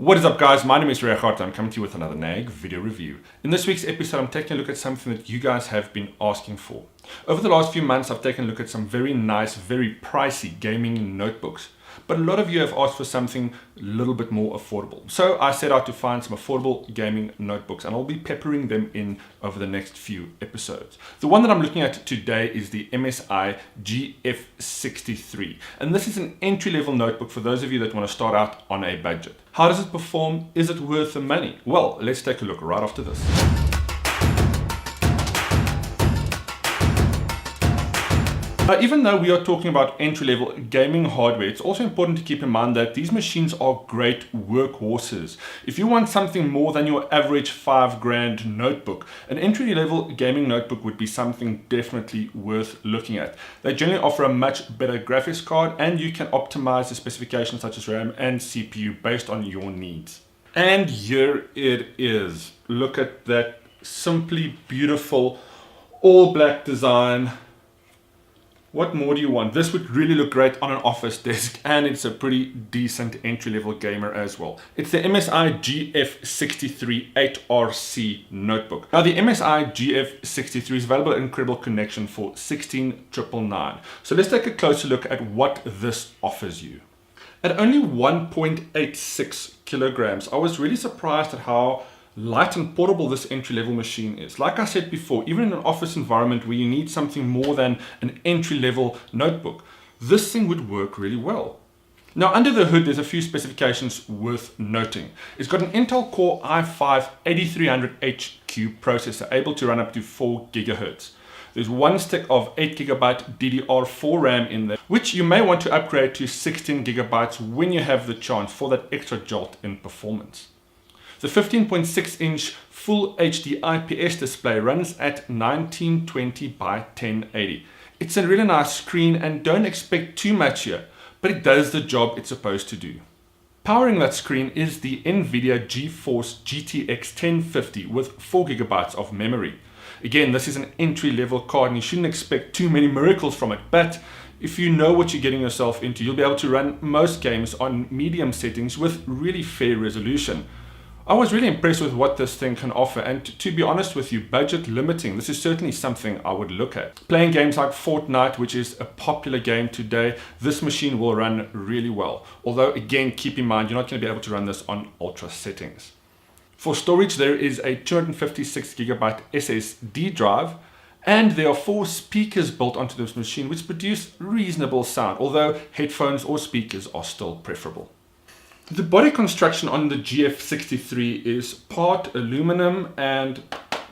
What is up, guys? My name is Regardt. I'm coming to you with another NAG video review. In this week's episode, I'm taking a look at something that you guys have been asking for. Over the last few months, I've taken a look at some very nice, very pricey gaming notebooks. But a lot of you have asked for something a little bit more affordable. So I set out to find some affordable gaming notebooks, and I'll be peppering them in over the next few episodes. The one that I'm looking at today is the MSI GF63. And this is an entry-level notebook for those of you that want to start out on a budget. How does it perform? Is it worth the money? Well, let's take a look right after this. Even though we are talking about entry-level gaming hardware, it's also important to keep in mind that these machines are great workhorses. If you want something more than your average $5,000 notebook, an entry-level gaming notebook would be something definitely worth looking at. They generally offer a much better graphics card, and you can optimize the specifications such as RAM and CPU based on your needs. And here it is. Look at that simply beautiful all black design. What more do you want? This would really look great on an office desk, and it's a pretty decent entry-level gamer as well. It's the MSI GF63 8RC notebook. Now, the MSI GF63 is available at Incredible Connection for $16,999. So let's take a closer look at what this offers you. At only 1.86 kilograms, I was really surprised at how light and portable this entry-level machine is. Like I said before, even in an office environment where you need something more than an entry-level notebook, this thing would work really well. Now, under the hood, there's a few specifications worth noting. It's got an Intel Core i5-8300HQ processor, able to run up to 4 gigahertz. There's one stick of 8 gigabyte DDR4 RAM in there, which you may want to upgrade to 16 gigabytes when you have the chance for that extra jolt in performance. The 15.6-inch Full HD IPS display runs at 1920 by 1080. It's a really nice screen, and don't expect too much here, but it does the job it's supposed to do. Powering that screen is the NVIDIA GeForce GTX 1050 with 4 gigabytes of memory. Again, this is an entry-level card, and you shouldn't expect too many miracles from it, but if you know what you're getting yourself into, you'll be able to run most games on medium settings with really fair resolution. I was really impressed with what this thing can offer, and to be honest with you, budget limiting, this is certainly something I would look at. Playing games like Fortnite, which is a popular game today, this machine will run really well. Although, again, keep in mind, you're not going to be able to run this on ultra settings. For storage, there is a 256 gigabyte SSD drive, and there are 4 speakers built onto this machine which produce reasonable sound, although headphones or speakers are still preferable. The body construction on the GF63 is part aluminum and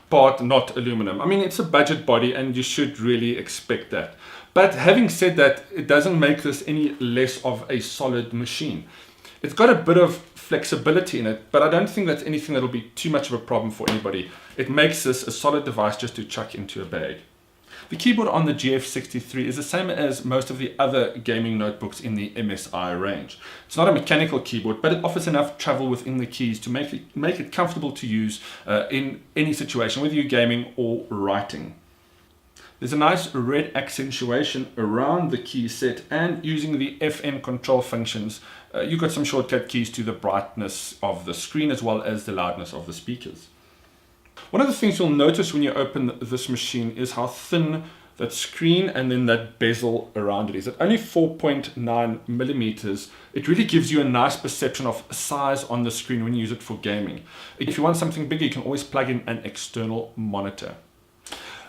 part not aluminum. I mean, it's a budget body, and you should really expect that. But having said that, it doesn't make this any less of a solid machine. It's got a bit of flexibility in it, but I don't think that's anything that'll be too much of a problem for anybody. It makes this a solid device just to chuck into a bag. The keyboard on the GF63 is the same as most of the other gaming notebooks in the MSI range. It's not a mechanical keyboard, but it offers enough travel within the keys to make it comfortable to use in any situation, whether you're gaming or writing. There's a nice red accentuation around the key set, and using the FN control functions, you've got some shortcut keys to the brightness of the screen as well as the loudness of the speakers. One of the things you'll notice when you open this machine is how thin that screen and then that bezel around it is. At only 4.9 millimeters, it really gives you a nice perception of size on the screen when you use it for gaming. If you want something bigger, you can always plug in an external monitor.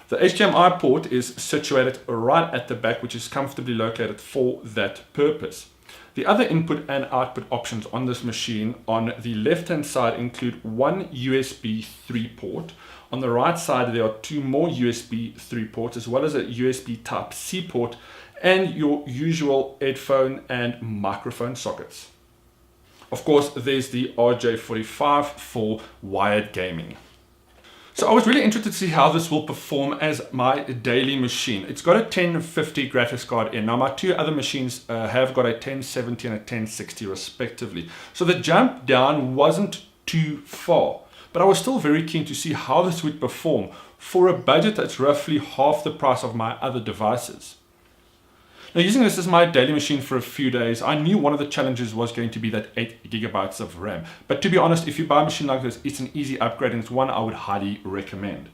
The HDMI port is situated right at the back, which is comfortably located for that purpose. The other input and output options on this machine on the left-hand side include one USB 3 port. On the right side, there are 2 more USB 3 ports, as well as a USB Type-C port and your usual headphone and microphone sockets. Of course, there's the RJ45 for wired gaming. So I was really interested to see how this will perform as my daily machine. It's got a 1050 graphics card in. Now, my 2 other machines have got a 1070 and a 1060 respectively. So the jump down wasn't too far, but I was still very keen to see how this would perform for a budget that's roughly half the price of my other devices. Now, using this as my daily machine for a few days, I knew one of the challenges was going to be that 8 gigabytes of RAM. But to be honest, if you buy a machine like this, it's an easy upgrade and it's one I would highly recommend.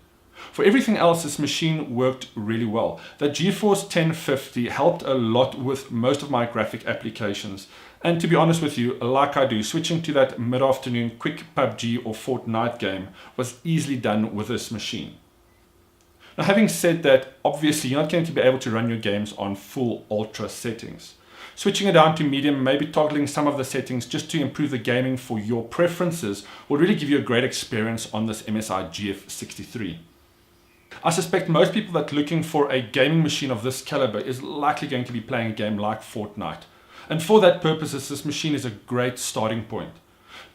For everything else, this machine worked really well. The GeForce 1050 helped a lot with most of my graphic applications. And to be honest with you, like I do, switching to that mid-afternoon quick PUBG or Fortnite game was easily done with this machine. Now, having said that, obviously you're not going to be able to run your games on full ultra settings. Switching it down to medium, maybe toggling some of the settings just to improve the gaming for your preferences will really give you a great experience on this MSI GF63. I suspect most people that are looking for a gaming machine of this caliber is likely going to be playing a game like Fortnite. And for that purpose, this machine is a great starting point.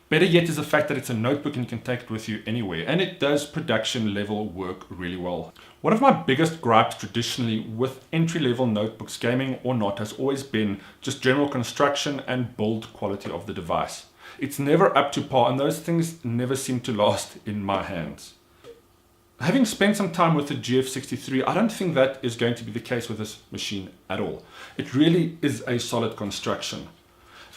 Better yet is the fact that it's a notebook and you can take it with you anywhere, and it does production level work really well. One of my biggest gripes traditionally with entry-level notebooks, gaming or not, has always been just general construction and build quality of the device. It's never up to par, and those things never seem to last in my hands. Having spent some time with the GF63, I don't think that is going to be the case with this machine at all. It really is a solid construction.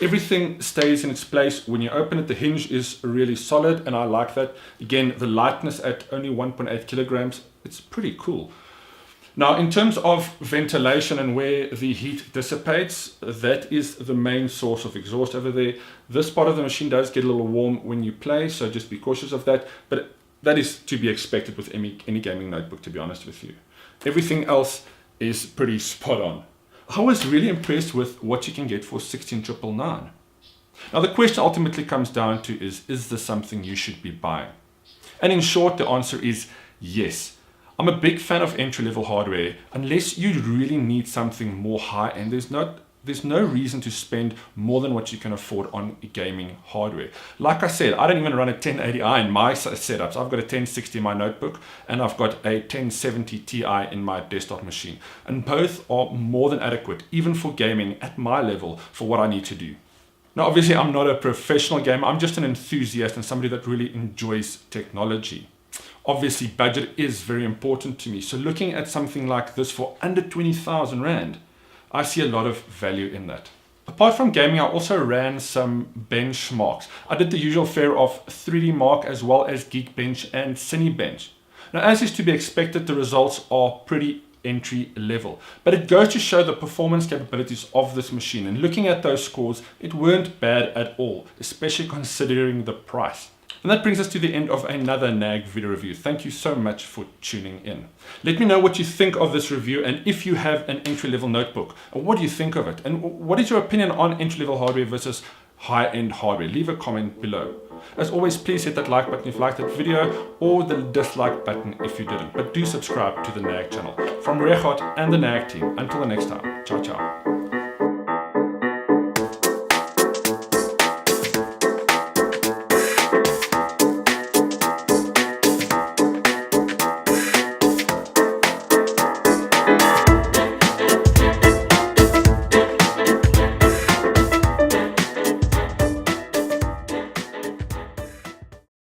Everything stays in its place. When you open it, the hinge is really solid, and I like that. Again, the lightness at only 1.8 kilograms, it's pretty cool. Now, in terms of ventilation and where the heat dissipates, that is the main source of exhaust over there. This part of the machine does get a little warm when you play, so just be cautious of that. But that is to be expected with any gaming notebook, to be honest with you. Everything else is pretty spot on. I was really impressed with what you can get for 16,999. Now, the question ultimately comes down to is this something you should be buying? And in short, the answer is yes. I'm a big fan of entry-level hardware. Unless you really need something more high-end, there's no reason to spend more than what you can afford on gaming hardware. Like I said, I don't even run a 1080i in my setups. I've got a 1060 in my notebook, and I've got a 1070 Ti in my desktop machine. And both are more than adequate, even for gaming at my level, for what I need to do. Now, obviously, I'm not a professional gamer. I'm just an enthusiast and somebody that really enjoys technology. Obviously, budget is very important to me. So looking at something like this for under 20,000 Rand, I see a lot of value in that. Apart from gaming, I also ran some benchmarks. I did the usual fare of 3D Mark as well as Geekbench and Cinebench. Now, as is to be expected, the results are pretty entry level, but it goes to show the performance capabilities of this machine. And looking at those scores, it weren't bad at all, especially considering the price. And that brings us to the end of another NAG video review. Thank you so much for tuning in. Let me know what you think of this review, and if you have an entry-level notebook, what do you think of it? And what is your opinion on entry-level hardware versus high-end hardware? Leave a comment below. As always, please hit that like button if you liked that video, or the dislike button if you didn't. But do subscribe to the NAG channel. From Regardt and the NAG team, until the next time, ciao ciao.